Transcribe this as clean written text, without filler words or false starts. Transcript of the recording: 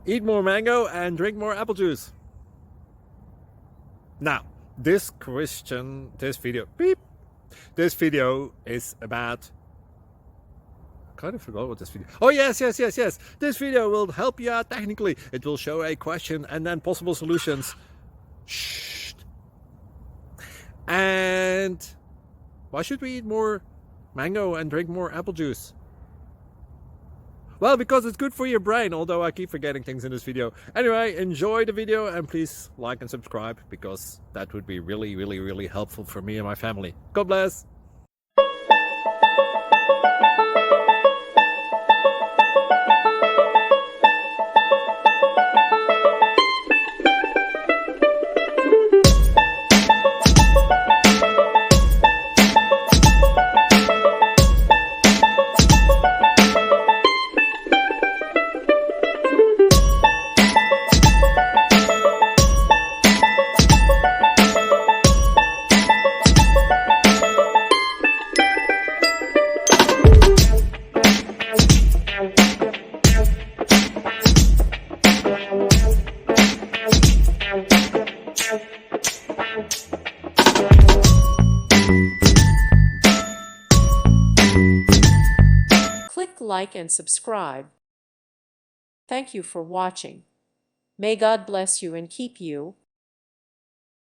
Eat more mango and drink more apple juice. Now, this video is about, I kind of forgot what this video. Oh, yes. This video will help you out technically. It will show a question and then possible solutions. Shh. And why should we eat more mango and drink more apple juice? Well, because it's good for your brain, although I keep forgetting things in this video. Anyway, enjoy the video and please like and subscribe, because that would be really helpful for me and my family. God bless! Click like and subscribe. Thank you for watching. May God bless you and keep you.